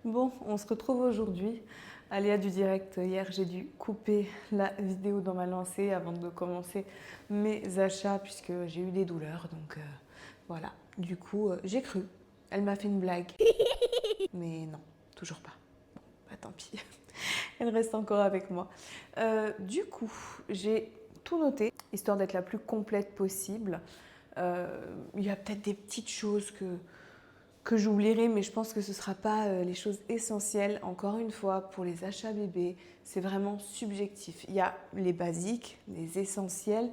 Bon, on se retrouve aujourd'hui. Aléa du direct, hier j'ai dû couper la vidéo dans ma lancée avant de commencer mes achats puisque j'ai eu des douleurs. Donc voilà, du coup j'ai cru. Elle m'a fait une blague. Mais non, toujours pas. Bon, bah tant pis. Elle reste encore avec moi. Du coup, j'ai tout noté, histoire d'être la plus complète possible. Il y a peut-être des petites choses que j'oublierai, mais je pense que ce ne sera pas les choses essentielles. Encore une fois, pour les achats bébés, c'est vraiment subjectif. Il y a les basiques, les essentiels,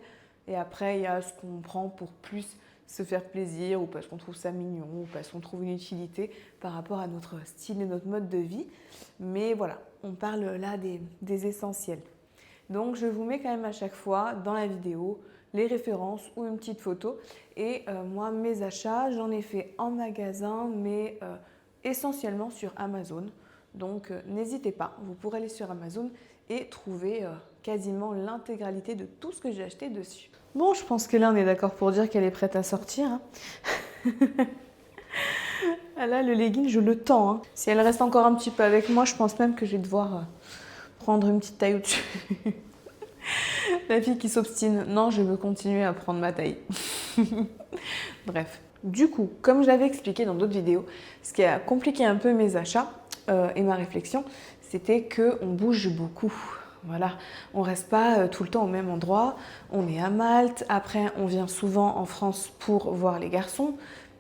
et après, il y a ce qu'on prend pour plus se faire plaisir, ou parce qu'on trouve ça mignon, ou parce qu'on trouve une utilité par rapport à notre style et notre mode de vie. Mais voilà, on parle là des essentiels. Donc je vous mets quand même à chaque fois dans la vidéo les références ou une petite photo. Et moi, mes achats, j'en ai fait en magasin, mais essentiellement sur Amazon. Donc n'hésitez pas, vous pourrez aller sur Amazon et trouver quasiment l'intégralité de tout ce que j'ai acheté dessus. Bon, je pense que là, on est d'accord pour dire qu'elle est prête à sortir. Hein. Ah là, le legging, je le tends. Hein. Si elle reste encore un petit peu avec moi, je pense même que je vais devoir prendre une petite taille au-dessus. La fille qui s'obstine. Non, je veux continuer à prendre ma taille. Bref. Du coup, comme je l'avais expliqué dans d'autres vidéos, ce qui a compliqué un peu mes achats et ma réflexion, c'était qu'on bouge beaucoup. Voilà, on reste pas tout le temps au même endroit. On est à Malte, après on vient souvent en France pour voir les garçons,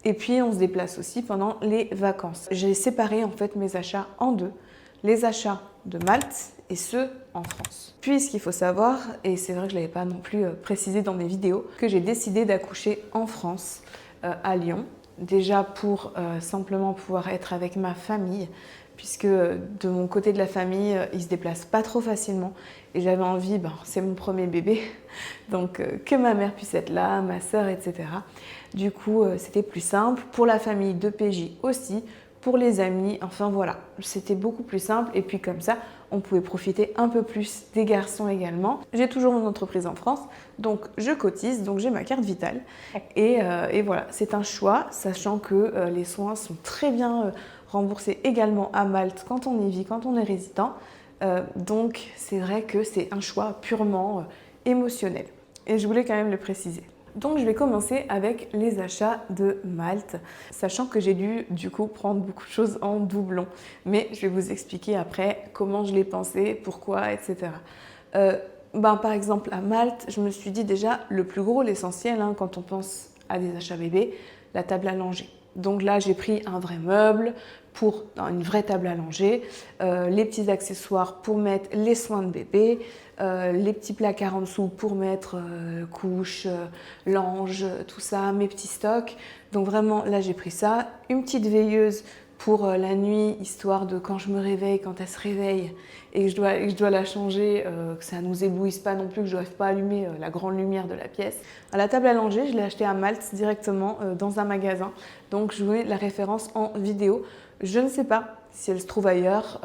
et puis on se déplace aussi pendant les vacances. J'ai séparé en fait mes achats en deux, les achats de Malte et ceux en France. Puisqu'il faut savoir, et c'est vrai que je ne l'avais pas non plus précisé dans mes vidéos, que j'ai décidé d'accoucher en France, à Lyon, déjà pour simplement pouvoir être avec ma famille, puisque de mon côté de la famille, ils ne se déplacent pas trop facilement. Et j'avais envie, c'est mon premier bébé, donc que ma mère puisse être là, ma sœur, etc. Du coup, c'était plus simple. Pour la famille de PJ aussi, pour les amis, enfin voilà, c'était beaucoup plus simple. Et puis comme ça, on pouvait profiter un peu plus des garçons également. J'ai toujours mon entreprise en France, donc je cotise, donc j'ai ma carte vitale. Et voilà, c'est un choix, sachant que les soins sont très bien remboursés également à Malte quand on y vit, quand on est résident. Donc c'est vrai que c'est un choix purement émotionnel. Et je voulais quand même le préciser. Donc je vais commencer avec les achats de Malte, sachant que j'ai dû du coup prendre beaucoup de choses en doublon. Mais je vais vous expliquer après comment je l'ai pensé, pourquoi, etc. Par exemple à Malte, je me suis dit déjà le plus gros, l'essentiel, hein, quand on pense à des achats bébés, la table à langer. Donc là j'ai pris un vrai meuble pour une vraie table à langer, les petits accessoires pour mettre les soins de bébé, les petits placards en dessous pour mettre couches, linge, tout ça, mes petits stocks. Donc vraiment, là j'ai pris ça. Une petite veilleuse pour la nuit, histoire de quand je me réveille, quand elle se réveille et que je dois la changer, que ça ne nous éblouisse pas non plus, que je ne doive pas allumer la grande lumière de la pièce. À la table à langer, je l'ai achetée à Malte directement dans un magasin. Donc je vous mets la référence en vidéo. Je ne sais pas si elle se trouve ailleurs,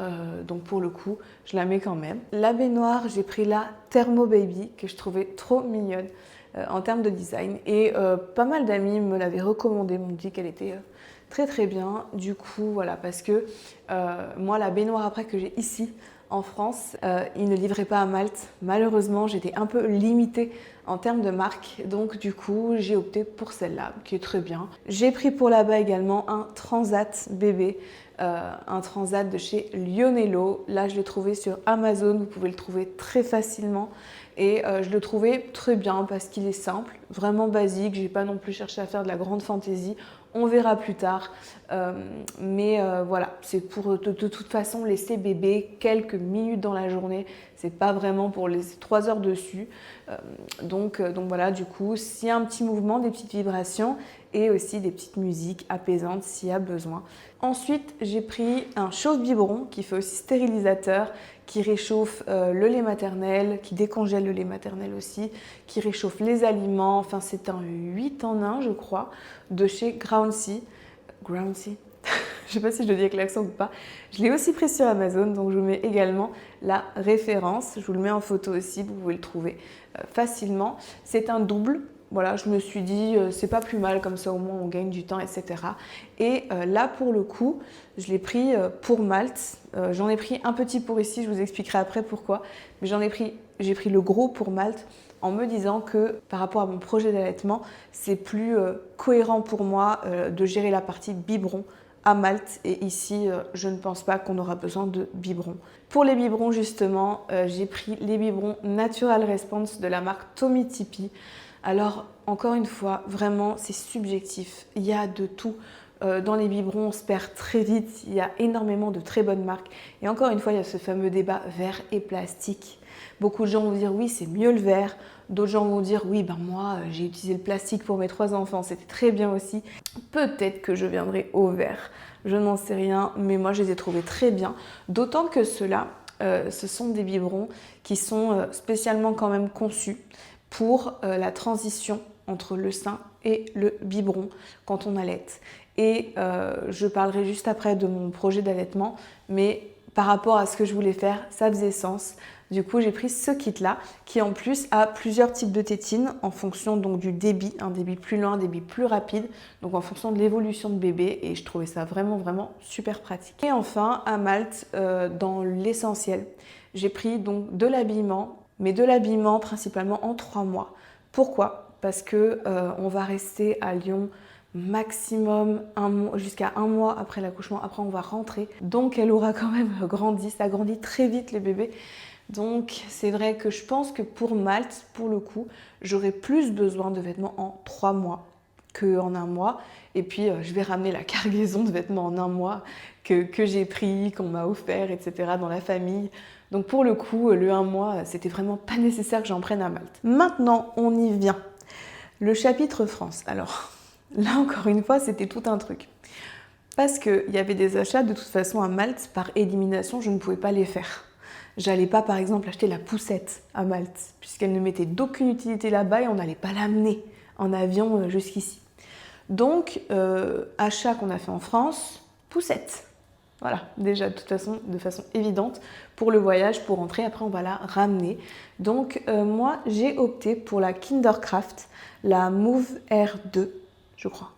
donc pour le coup, je la mets quand même. La baignoire, j'ai pris la Thermo Baby, que je trouvais trop mignonne en termes de design. Et pas mal d'amis me l'avaient recommandée, m'ont dit qu'elle était très très bien. Du coup, voilà, parce que moi, la baignoire après que j'ai ici, en France, ils ne livraient pas à Malte. Malheureusement, j'étais un peu limitée en termes de marque. Donc du coup, j'ai opté pour celle-là, qui est très bien. J'ai pris pour là-bas également un Transat bébé. Un Transat de chez Lionello. Là, je l'ai trouvé sur Amazon. Vous pouvez le trouver très facilement. Et je le trouvais très bien parce qu'il est simple, vraiment basique. Je n'ai pas non plus cherché à faire de la grande fantaisie. On verra plus tard. Mais voilà, c'est pour de toute façon laisser bébé quelques minutes dans la journée. C'est pas vraiment pour laisser 3 heures dessus. Donc voilà, du coup, s'il y a un petit mouvement, des petites vibrations et aussi des petites musiques apaisantes s'il y a besoin. Ensuite, j'ai pris un chauffe-biberon qui fait aussi stérilisateur, qui réchauffe le lait maternel, qui décongèle le lait maternel aussi, qui réchauffe les aliments. Enfin, c'est un 8 en 1, je crois, de chez Groundsea. Groundsea. Je ne sais pas si je le dis avec l'accent ou pas. Je l'ai aussi pris sur Amazon, donc je vous mets également la référence. Je vous le mets en photo aussi, vous pouvez le trouver facilement. C'est un double. voilà, je me suis dit, c'est pas plus mal, comme ça au moins on gagne du temps, etc. Et là, pour le coup, je l'ai pris pour Malte. J'en ai pris un petit pour ici, je vous expliquerai après pourquoi. Mais j'ai pris le gros pour Malte en me disant que par rapport à mon projet d'allaitement, c'est plus cohérent pour moi de gérer la partie biberon à Malte. Et ici, je ne pense pas qu'on aura besoin de biberons. Pour les biberons, justement, j'ai pris les biberons Natural Response de la marque Tommee Tippee. Alors, encore une fois, vraiment, c'est subjectif. Il y a de tout. Dans les biberons, on se perd très vite. Il y a énormément de très bonnes marques. Et encore une fois, il y a ce fameux débat verre et plastique. Beaucoup de gens vont dire oui, c'est mieux le verre. D'autres gens vont dire oui, ben moi, j'ai utilisé le plastique pour mes 3 enfants. C'était très bien aussi. Peut-être que je viendrai au verre. Je n'en sais rien, mais moi, je les ai trouvés très bien. D'autant que ceux-là, ce sont des biberons qui sont spécialement quand même conçus pour la transition entre le sein et le biberon quand on allaite. Et je parlerai juste après de mon projet d'allaitement, mais par rapport à ce que je voulais faire, ça faisait sens. Du coup, j'ai pris ce kit-là qui en plus a plusieurs types de tétines en fonction donc du débit, un débit plus lent, un débit plus rapide, donc en fonction de l'évolution de bébé, et je trouvais ça vraiment super pratique. Et enfin, à Malte, dans l'essentiel, j'ai pris donc de l'habillement, mais de l'habillement principalement en 3 mois. Pourquoi ? Parce que on va rester à Lyon maximum jusqu'à 1 mois après l'accouchement. Après, on va rentrer. Donc, elle aura quand même grandi. Ça grandit très vite, les bébés. Donc, c'est vrai que je pense que pour Malte, pour le coup, j'aurai plus besoin de vêtements en 3 mois qu'en 1 mois. Et puis, je vais ramener la cargaison de vêtements en 1 mois que j'ai pris, qu'on m'a offert, etc. dans la famille. Donc, pour le coup, le 1 mois, c'était vraiment pas nécessaire que j'en prenne à Malte. Maintenant, on y vient. Le chapitre France. Alors, là, encore une fois, c'était tout un truc. Parce qu'il y avait des achats, de toute façon, à Malte, par élimination, je ne pouvais pas les faire. J'allais pas, par exemple, acheter la poussette à Malte, puisqu'elle ne mettait d'aucune utilité là-bas et on n'allait pas l'amener en avion jusqu'ici. Donc, achat qu'on a fait en France, poussette. Voilà, déjà de façon évidente pour le voyage, pour rentrer, après on va la ramener. Donc moi j'ai opté pour la Kindercraft, la Move R2, je crois,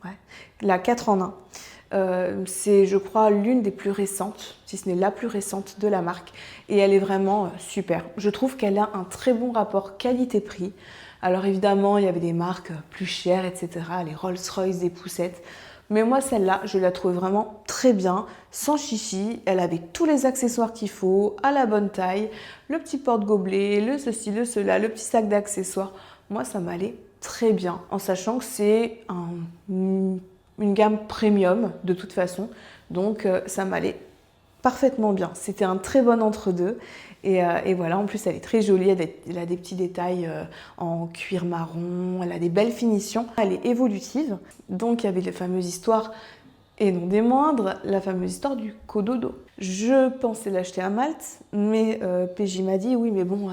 ouais, la 4 en 1. C'est je crois l'une des plus récentes, si ce n'est la plus récente de la marque, et elle est vraiment super. Je trouve qu'elle a un très bon rapport qualité-prix. Alors évidemment il y avait des marques plus chères, etc., les Rolls-Royce des poussettes. Mais moi, celle-là, je la trouve vraiment très bien, sans chichi. Elle avait tous les accessoires qu'il faut, à la bonne taille, le petit porte-gobelet, le ceci, le cela, le petit sac d'accessoires. Moi, ça m'allait très bien, en sachant que c'est une gamme premium, de toute façon. Donc, ça m'allait parfaitement bien. C'était un très bon entre-deux. Et voilà, en plus elle est très jolie, elle a des petits détails en cuir marron, elle a des belles finitions, elle est évolutive. Donc il y avait les fameuses histoires, et non des moindres, la fameuse histoire du cododo. Je pensais l'acheter à Malte, mais PJ m'a dit oui mais bon,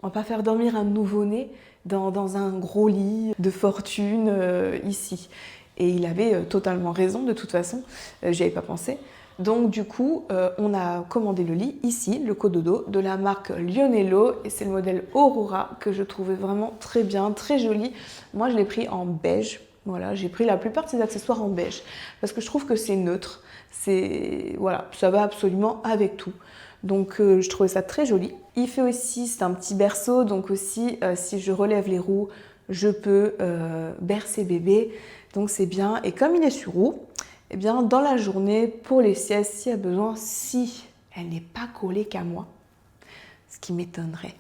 on va pas faire dormir un nouveau-né dans un gros lit de fortune ici. Et il avait totalement raison, de toute façon, j'y avais pas pensé. Donc du coup, on a commandé le lit ici, le cododo, de la marque Lionello, et c'est le modèle Aurora que je trouvais vraiment très bien, très joli. Moi, je l'ai pris en beige. Voilà, j'ai pris la plupart de ces accessoires en beige parce que je trouve que c'est neutre. Voilà, ça va absolument avec tout. Donc je trouvais ça très joli. Il fait aussi, c'est un petit berceau, donc aussi si je relève les roues, je peux bercer bébé. Donc c'est bien. Et comme il est sur roue, eh bien, dans la journée, pour les siestes, s'il y a besoin, si elle n'est pas collée qu'à moi, ce qui m'étonnerait,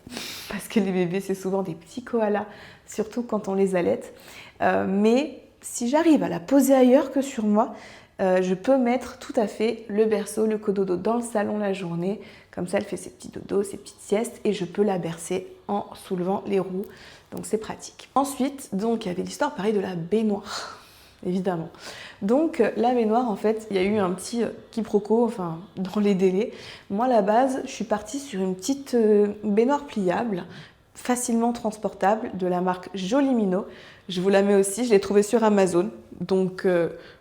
parce que les bébés, c'est souvent des petits koalas, surtout quand on les allaite. Mais si j'arrive à la poser ailleurs que sur moi, je peux mettre tout à fait le berceau, le cododo dans le salon la journée. Comme ça, elle fait ses petits dodos, ses petites siestes, et je peux la bercer en soulevant les roues. Donc, c'est pratique. Ensuite, donc, il y avait l'histoire, pareil, de la baignoire. Évidemment. Donc la baignoire, en fait, il y a eu un petit quiproquo, enfin, dans les délais. Moi, à la base, je suis partie sur une petite baignoire pliable, facilement transportable, de la marque Jolimino. Je vous la mets aussi, je l'ai trouvée sur Amazon, donc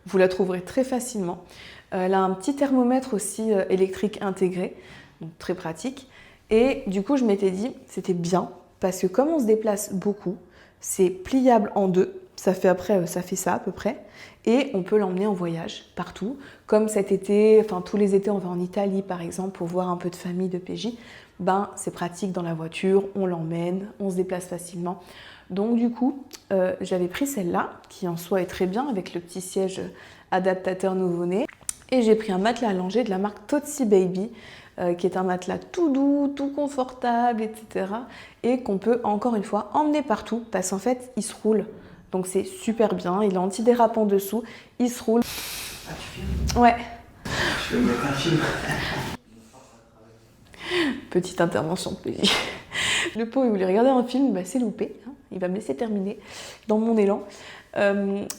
vous la trouverez très facilement. Elle a un petit thermomètre aussi électrique intégré, donc très pratique. Et du coup, je m'étais dit, c'était bien, parce que comme on se déplace beaucoup, C'est pliable en deux. Ça fait ça à peu près. Et on peut l'emmener en voyage partout. Comme cet été, enfin tous les étés, on va en Italie par exemple pour voir un peu de famille de PJ. Ben, c'est pratique dans la voiture, on l'emmène, on se déplace facilement. Donc du coup, j'avais pris celle-là, qui en soi est très bien avec le petit siège adaptateur nouveau-né. Et j'ai pris un matelas allongé de la marque Totsi Baby, qui est un matelas tout doux, tout confortable, etc. Et qu'on peut encore une fois emmener partout parce qu'en fait, il se roule. Donc c'est super bien, il est antidérapant dessous, il se roule. Ah, tu filmes? Ouais. Je vais mettre un film. Petite intervention de PJ. Le pot, il voulait regarder un film, bah, c'est loupé. Hein. Il va me laisser terminer dans mon élan.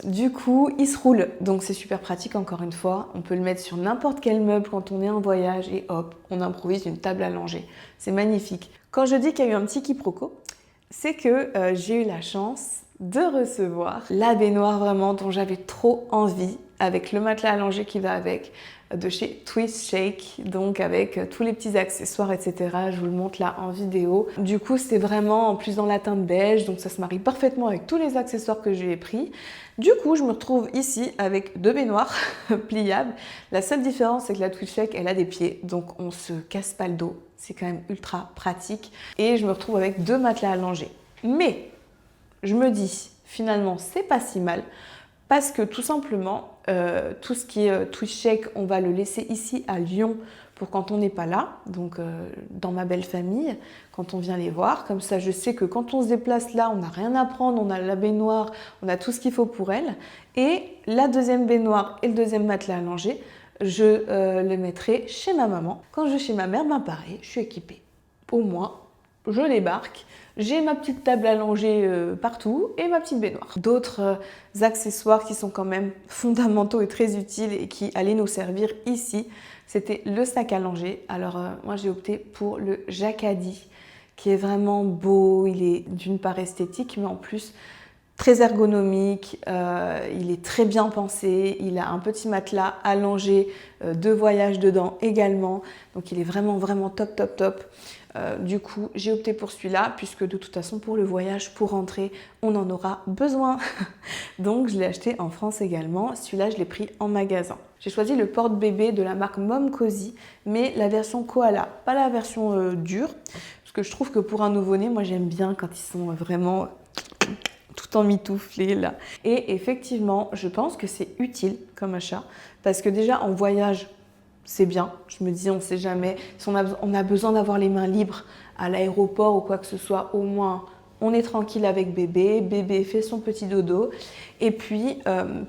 Du coup, il se roule, donc c'est super pratique encore une fois. On peut le mettre sur n'importe quel meuble quand on est en voyage et hop, on improvise une table allongée. C'est magnifique. Quand je dis qu'il y a eu un petit quiproquo, c'est que j'ai eu la chance de recevoir la baignoire vraiment dont j'avais trop envie, avec le matelas allongé qui va avec, de chez Twist Shake, donc avec tous les petits accessoires, etc. Je vous le montre là en vidéo. Du coup, c'était vraiment en plus dans la teinte beige, donc ça se marie parfaitement avec tous les accessoires que j'ai pris. Du coup, je me retrouve ici avec deux baignoires pliables. La seule différence, c'est que la Twist Shake, elle a des pieds, donc on se casse pas le dos. C'est quand même ultra pratique. Et je me retrouve avec deux matelas allongés. Mais je me dis, finalement, c'est pas si mal. Parce que tout simplement, tout ce qui est Twist Shake, on va le laisser ici à Lyon pour quand on n'est pas là, donc dans ma belle famille, quand on vient les voir. Comme ça, je sais que quand on se déplace là, on n'a rien à prendre, on a la baignoire, on a tout ce qu'il faut pour elle. Et la deuxième baignoire et le deuxième matelas allongé, je les mettrai chez ma maman. Quand je vais chez ma mère, ben pareil, je suis équipée. Au moins, je débarque. J'ai ma petite table allongée partout et ma petite baignoire. D'autres accessoires qui sont quand même fondamentaux et très utiles et qui allaient nous servir ici, c'était le sac allongé. Alors moi j'ai opté pour le Jacadi qui est vraiment beau. Il est d'une part esthétique mais en plus très ergonomique, il est très bien pensé, il a un petit matelas allongé de voyage dedans également, donc il est vraiment top top top. Du coup, j'ai opté pour celui-là puisque de toute façon pour le voyage, pour rentrer, on en aura besoin. Donc je l'ai acheté en France également. Celui-là, je l'ai pris en magasin. J'ai choisi le porte-bébé de la marque Mom Cozy, mais la version koala, pas la version dure, parce que je trouve que pour un nouveau-né, moi j'aime bien quand ils sont vraiment tout emmitouflés là. Et effectivement, je pense que c'est utile comme achat parce que déjà en voyage, c'est bien. Je me dis, on ne sait jamais. Si on a besoin d'avoir les mains libres à l'aéroport ou quoi que ce soit, au moins, on est tranquille avec bébé. Bébé fait son petit dodo. Et puis,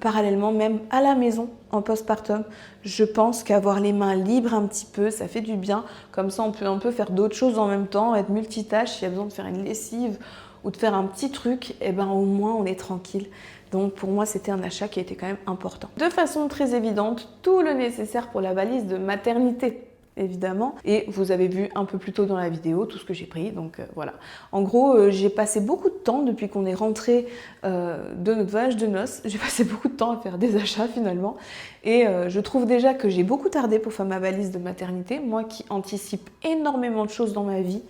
parallèlement, même à la maison, en postpartum, je pense qu'avoir les mains libres un petit peu, ça fait du bien. Comme ça, on peut un peu faire d'autres choses en même temps, être multitâche. S'il y a besoin de faire une lessive ou de faire un petit truc, eh ben, au moins, on est tranquille. Donc pour moi, c'était un achat qui était quand même important. De façon très évidente, tout le nécessaire pour la valise de maternité, évidemment. Et vous avez vu un peu plus tôt dans la vidéo tout ce que j'ai pris. Donc voilà. En gros, j'ai passé beaucoup de temps depuis qu'on est rentré de notre voyage de noces. J'ai passé beaucoup de temps à faire des achats finalement. Et je trouve déjà que j'ai beaucoup tardé pour faire ma valise de maternité. Moi qui anticipe énormément de choses dans ma vie,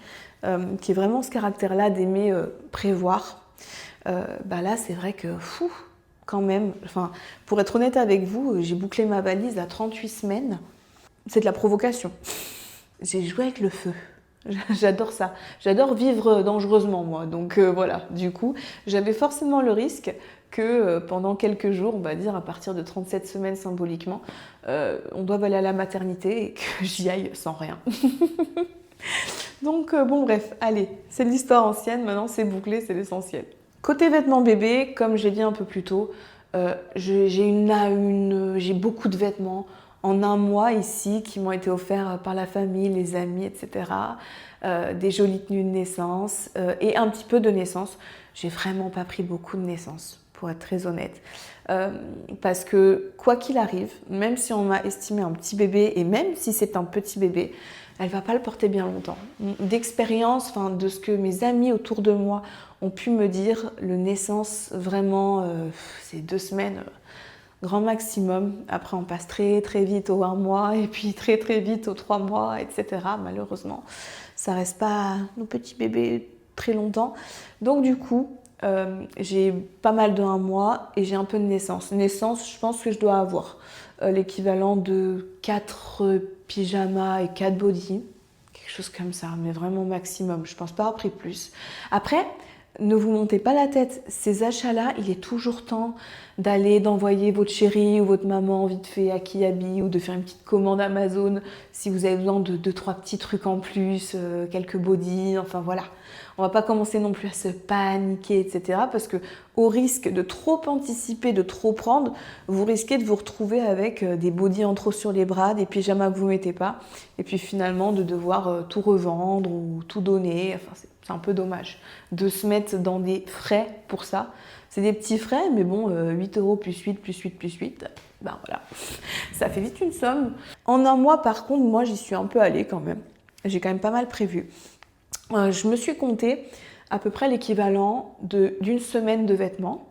qui est vraiment ce caractère-là d'aimer prévoir. Bah là, c'est vrai que, quand même, enfin, pour être honnête avec vous, j'ai bouclé ma valise à 38 semaines. C'est de la provocation. J'ai joué avec le feu. J'adore ça. J'adore vivre dangereusement, moi. Donc voilà, du coup, j'avais forcément le risque que pendant quelques jours, on va dire à partir de 37 semaines symboliquement, on doive aller à la maternité et que j'y aille sans rien. Donc bon bref, allez, c'est l'histoire ancienne, maintenant c'est bouclé, c'est l'essentiel. Côté vêtements bébé, comme j'ai dit un peu plus tôt, j'ai beaucoup de vêtements en un mois ici qui m'ont été offerts par la famille, les amis, etc. Des jolies tenues de naissance et un petit peu de naissance. J'ai vraiment pas pris beaucoup de naissance, pour être très honnête. Parce que quoi qu'il arrive, même si on m'a estimé un petit bébé et même si c'est un petit bébé, elle va pas le porter bien longtemps. D'expérience, enfin, de ce que mes amis autour de moi ont pu me dire, le naissance, vraiment, c'est 2 semaines, grand maximum. Après, on passe très très vite au 1 mois et puis très très vite aux 3 mois, etc. Malheureusement, ça reste pas nos petits bébés très longtemps. Donc du coup, j'ai pas mal de 1 mois et j'ai un peu de naissance. Naissance, je pense que je dois avoir l'équivalent de 4 pyjamas et 4 bodys. Quelque chose comme ça, mais vraiment maximum. Je pense pas avoir pris plus. Après, ne vous montez pas la tête. Ces achats-là, il est toujours temps d'envoyer votre chérie ou votre maman vite fait à Kiabi ou de faire une petite commande Amazon si vous avez besoin de 2-3 petits trucs en plus, quelques bodys, enfin voilà. On va pas commencer non plus à se paniquer, etc. Parce que au risque de trop anticiper, de trop prendre, vous risquez de vous retrouver avec des bodys en trop sur les bras, des pyjamas que vous mettez pas, et puis finalement de devoir tout revendre ou tout donner. Enfin, c'est un peu dommage de se mettre dans des frais pour ça. C'est des petits frais, mais bon, 8 € plus 8, plus 8, plus 8, ben voilà, ça fait vite une somme. En 1 mois, par contre, moi, j'y suis un peu allée quand même. J'ai quand même pas mal prévu. Je me suis compté à peu près l'équivalent d'une semaine de vêtements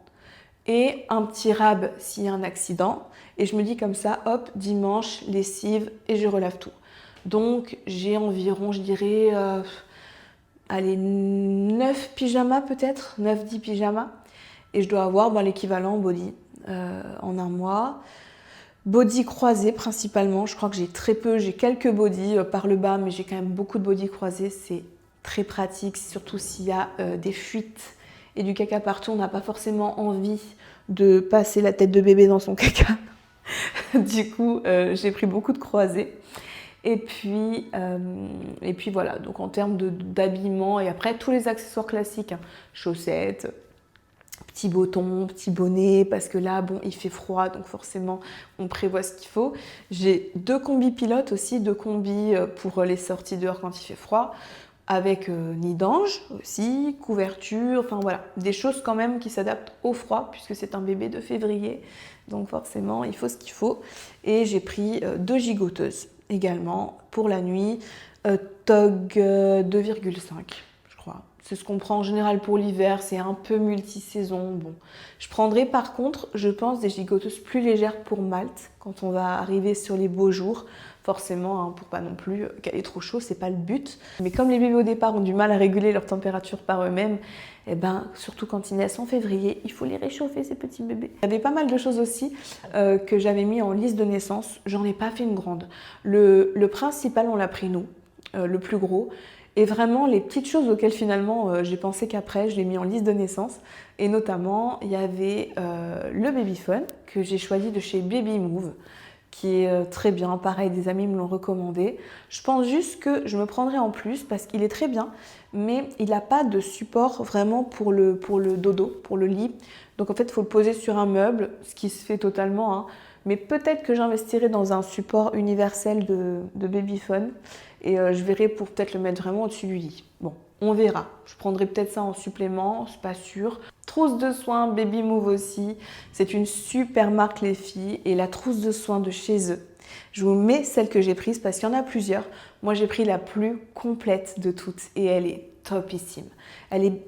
et un petit rab s'il y a un accident. Et je me dis comme ça, hop, dimanche, lessive et je relave tout. Donc, j'ai environ, je dirais, allez, 9 pyjamas peut-être, 9-10 pyjamas. Et je dois avoir l'équivalent body en 1 mois. Body croisé principalement, je crois que j'ai très peu, j'ai quelques bodys par le bas, mais j'ai quand même beaucoup de body croisés, c'est très pratique, surtout s'il y a des fuites et du caca partout, on n'a pas forcément envie de passer la tête de bébé dans son caca. Du coup, j'ai pris beaucoup de croisés. Et puis voilà, donc en termes d'habillement, et après tous les accessoires classiques, hein, chaussettes, petits bottons, petits bonnets, parce que là, bon, il fait froid, donc forcément, on prévoit ce qu'il faut. J'ai 2 combis pilotes aussi, 2 combis pour les sorties dehors quand il fait froid, avec nid d'ange aussi, couverture, enfin voilà, des choses quand même qui s'adaptent au froid, puisque c'est un bébé de février, donc forcément, il faut ce qu'il faut. Et j'ai pris 2 gigoteuses également pour la nuit, TOG 2,5. C'est ce qu'on prend en général pour l'hiver, c'est un peu multi-saison. Bon. Je prendrai par contre, je pense, des gigoteuses plus légères pour Malte, quand on va arriver sur les beaux jours. Forcément, hein, pour pas non plus qu'elle ait trop chaud, c'est pas le but. Mais comme les bébés au départ ont du mal à réguler leur température par eux-mêmes, eh ben, surtout quand ils naissent en février, il faut les réchauffer ces petits bébés. Il y avait pas mal de choses aussi que j'avais mis en liste de naissance, j'en ai pas fait une grande. Le principal, on l'a pris nous, le plus gros. Et vraiment, les petites choses auxquelles finalement j'ai pensé qu'après, je l'ai mis en liste de naissance. Et notamment, il y avait le babyphone que j'ai choisi de chez Baby Move, qui est très bien. Pareil, des amis me l'ont recommandé. Je pense juste que je me prendrai en plus parce qu'il est très bien, mais il n'a pas de support vraiment pour le dodo, pour le lit. Donc en fait, il faut le poser sur un meuble, ce qui se fait totalement, hein. Mais peut-être que j'investirai dans un support universel de babyphone. Et je verrai pour peut-être le mettre vraiment au-dessus du lit. Bon, on verra. Je prendrai peut-être ça en supplément, c'est pas sûr. Trousse de soins Baby Move aussi. C'est une super marque les filles. Et la trousse de soins de chez eux, je vous mets celle que j'ai prise parce qu'il y en a plusieurs. Moi, j'ai pris la plus complète de toutes et elle est topissime.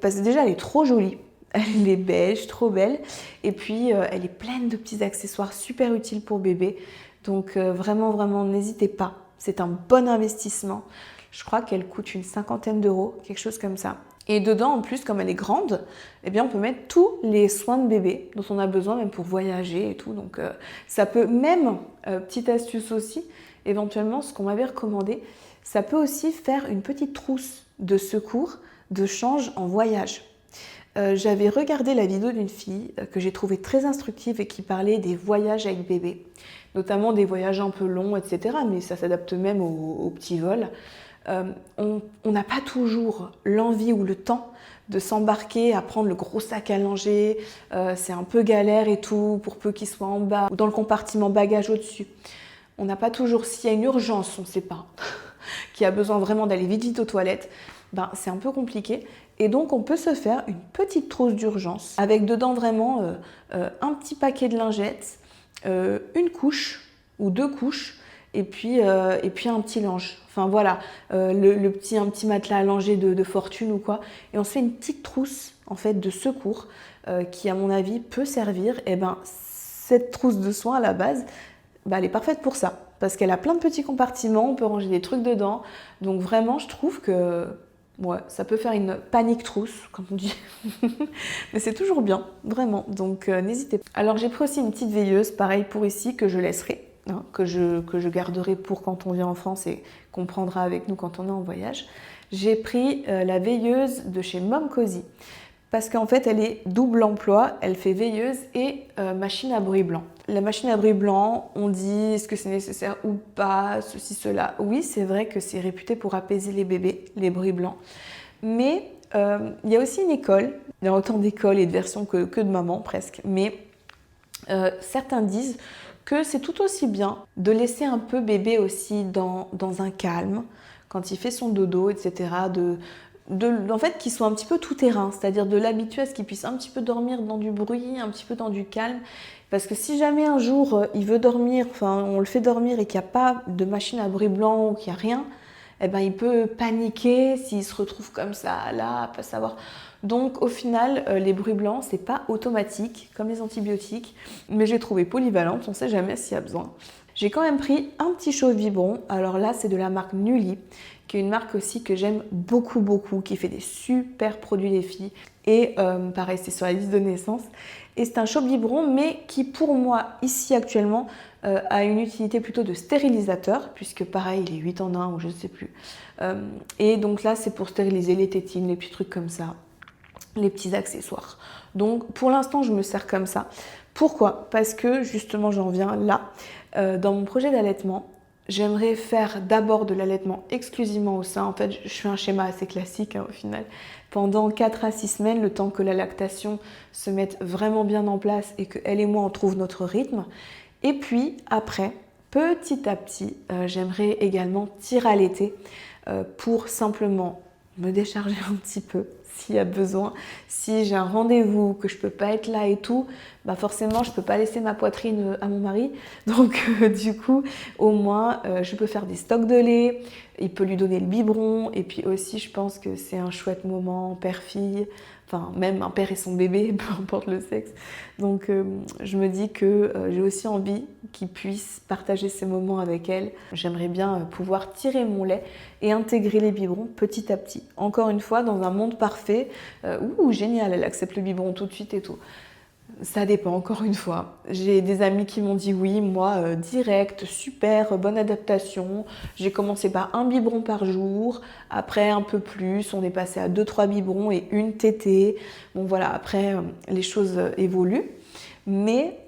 Parce que déjà, elle est trop jolie. Elle est beige, trop belle. Et puis, elle est pleine de petits accessoires super utiles pour bébé. Donc, vraiment, vraiment, n'hésitez pas. C'est un bon investissement. Je crois qu'elle coûte une 50aine d'euros, quelque chose comme ça. Et dedans, en plus, comme elle est grande, eh bien, on peut mettre tous les soins de bébé dont on a besoin, même pour voyager et tout. Donc, ça peut même, petite astuce aussi, éventuellement, ce qu'on m'avait recommandé, ça peut aussi faire une petite trousse de secours, de change en voyage. J'avais regardé la vidéo d'une fille que j'ai trouvée très instructive et qui parlait des voyages avec bébé, notamment des voyages un peu longs, etc. Mais ça s'adapte même aux petits vols. On n'a pas toujours l'envie ou le temps de s'embarquer à prendre le gros sac à langer. C'est un peu galère et tout, pour peu qu'il soit en bas ou dans le compartiment bagage au-dessus. On n'a pas toujours, s'il y a une urgence, on ne sait pas, qui a besoin vraiment d'aller vite vite aux toilettes, ben, c'est un peu compliqué. Et donc, on peut se faire une petite trousse d'urgence avec dedans vraiment un petit paquet de lingettes, une couche ou 2 couches et puis un petit linge. Enfin voilà, un petit matelas allongé de fortune ou quoi. Et on se fait une petite trousse en fait de secours qui, à mon avis, peut servir. Et ben, cette trousse de soins à la base, ben, elle est parfaite pour ça parce qu'elle a plein de petits compartiments, on peut ranger des trucs dedans. Donc vraiment, je trouve que Ouais, ça peut faire une panique trousse, comme on dit. Mais c'est toujours bien, vraiment. Donc n'hésitez pas. Alors j'ai pris aussi une petite veilleuse, pareil pour ici, que je laisserai, hein, que je garderai pour quand on vient en France et qu'on prendra avec nous quand on est en voyage. J'ai pris la veilleuse de chez Mom Cozy. Parce qu'en fait, elle est double emploi, elle fait veilleuse et machine à bruit blanc. La machine à bruit blanc, on dit est-ce que c'est nécessaire ou pas, ceci, cela. Oui, c'est vrai que c'est réputé pour apaiser les bébés, les bruits blancs. Mais il y a aussi une école, il y a autant d'écoles et de versions que de mamans presque, mais certains disent que c'est tout aussi bien de laisser un peu bébé aussi dans un calme, quand il fait son dodo, etc., en fait, qu'il soit un petit peu tout terrain, c'est-à-dire de l'habituer à ce qu'il puisse un petit peu dormir dans du bruit, un petit peu dans du calme. Parce que si jamais un jour il veut dormir, enfin on le fait dormir et qu'il n'y a pas de machine à bruit blanc ou qu'il n'y a rien, eh ben, il peut paniquer s'il se retrouve comme ça, là, pas savoir. Donc au final, les bruits blancs, c'est pas automatique comme les antibiotiques, mais j'ai trouvé polyvalente, on sait jamais s'il y a besoin. J'ai quand même pris un petit chauffe biberon. Alors là, c'est de la marque Nully, qui est une marque aussi que j'aime beaucoup, beaucoup, qui fait des super produits les filles. Et pareil, c'est sur la liste de naissance. Et c'est un chauffe biberon, mais qui pour moi, ici actuellement, a une utilité plutôt de stérilisateur, puisque pareil, il est 8 en 1 ou je ne sais plus. Et donc là, c'est pour stériliser les tétines, les petits trucs comme ça, les petits accessoires. Donc pour l'instant, je me sers comme ça. Pourquoi? Parce que justement, j'en viens là. Dans mon projet d'allaitement, j'aimerais faire d'abord de l'allaitement exclusivement au sein. En fait, je fais un schéma assez classique au final. Pendant 4 à 6 semaines, le temps que la lactation se mette vraiment bien en place et qu'elle et moi on trouve notre rythme. Et puis après, petit à petit, j'aimerais également tir-allaiter pour simplement me décharger un petit peu s'il y a besoin. Si j'ai un rendez-vous, que je peux pas être là et tout, bah forcément je peux pas laisser ma poitrine à mon mari. Donc du coup, au moins je peux faire des stocks de lait, il peut lui donner le biberon. Et puis aussi je pense que c'est un chouette moment père-fille, enfin même un père et son bébé, peu importe le sexe. Donc je me dis que j'ai aussi envie qu'il puisse partager ces moments avec elle. J'aimerais bien pouvoir tirer mon lait et intégrer les biberons petit à petit. Encore une fois, dans un monde parfait, génial, elle accepte le biberon tout de suite et tout. Ça dépend, encore une fois. J'ai des amis qui m'ont dit oui, moi, direct, super, bonne adaptation. J'ai commencé par un biberon par jour, après un peu plus, on est passé à 2-3 biberons et une tétée. Bon voilà, après, les choses évoluent. Mais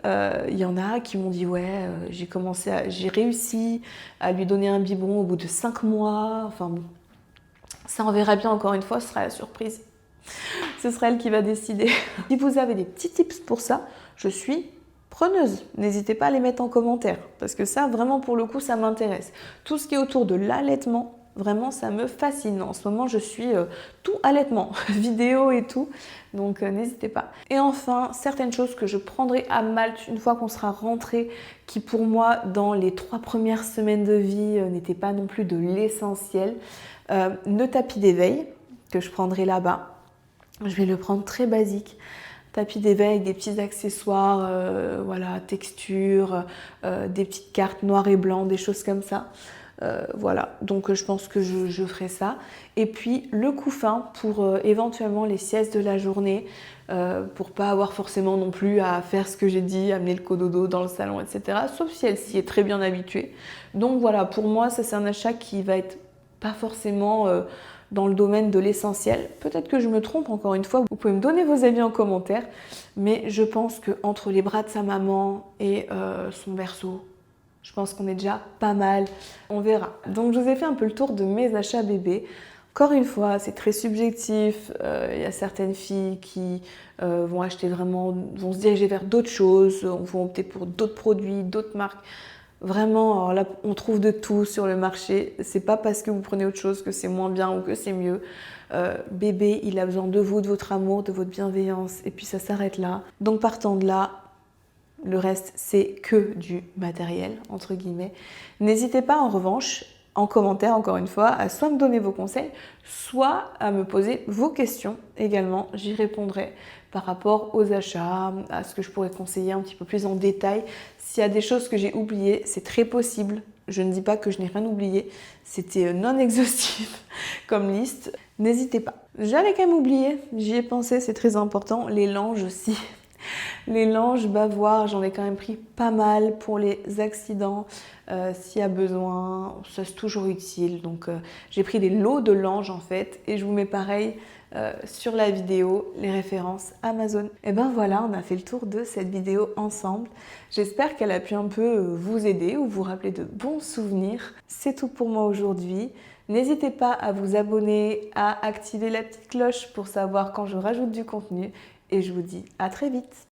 il y en a qui m'ont dit ouais, j'ai réussi à lui donner un biberon au bout de 5 mois. Enfin bon, ça on verra bien, encore une fois, ce sera la surprise. Ce sera elle qui va décider. Si vous avez des petits tips pour ça, je suis preneuse. N'hésitez pas à les mettre en commentaire parce que ça, vraiment, pour le coup, ça m'intéresse. Tout ce qui est autour de l'allaitement, vraiment, ça me fascine. En ce moment, je suis tout allaitement, vidéo et tout. Donc, n'hésitez pas. Et enfin, certaines choses que je prendrai à Malte une fois qu'on sera rentré, qui pour moi, dans les 3 premières semaines de vie, n'étaient pas non plus de l'essentiel. Le tapis d'éveil que je prendrai là-bas. Je vais le prendre très basique. Tapis d'éveil avec des petits accessoires, voilà, texture, des petites cartes noires et blancs, des choses comme ça. Voilà, donc je pense que je ferai ça. Et puis le couffin pour éventuellement les siestes de la journée, pour pas avoir forcément non plus à faire ce que j'ai dit, amener le cododo dans le salon, etc. Sauf si elle s'y est très bien habituée. Donc voilà, pour moi, ça c'est un achat qui va être pas forcément dans le domaine de l'essentiel. Peut-être que je me trompe, encore une fois, vous pouvez me donner vos avis en commentaire, mais je pense qu'entre les bras de sa maman et son berceau, je pense qu'on est déjà pas mal. On verra. Donc je vous ai fait un peu le tour de mes achats bébés. Encore une fois, c'est très subjectif. Il y a certaines filles qui vont acheter vraiment, vont se diriger vers d'autres choses, vont opter pour d'autres produits, d'autres marques. Vraiment, alors là, on trouve de tout sur le marché. C'est pas parce que vous prenez autre chose que c'est moins bien ou que c'est mieux. Bébé, il a besoin de vous, de votre amour, de votre bienveillance. Et puis ça s'arrête là. Donc partant de là, le reste, c'est que du matériel, entre guillemets. N'hésitez pas, en revanche, en commentaire, encore une fois, à soit me donner vos conseils, soit à me poser vos questions également. J'y répondrai par rapport aux achats, à ce que je pourrais conseiller un petit peu plus en détail. S'il y a des choses que j'ai oubliées, c'est très possible. Je ne dis pas que je n'ai rien oublié, c'était non exhaustif comme liste. N'hésitez pas. J'allais quand même oublier, j'y ai pensé, c'est très important. Les langes aussi. Les langes, bavoir, j'en ai quand même pris pas mal pour les accidents. S'il y a besoin, ça c'est toujours utile. Donc j'ai pris des lots de langes en fait et je vous mets pareil sur la vidéo les références Amazon. Et ben voilà, on a fait le tour de cette vidéo ensemble. J'espère qu'elle a pu un peu vous aider ou vous rappeler de bons souvenirs. C'est tout pour moi aujourd'hui. N'hésitez pas à vous abonner, à activer la petite cloche pour savoir quand je rajoute du contenu et je vous dis à très vite.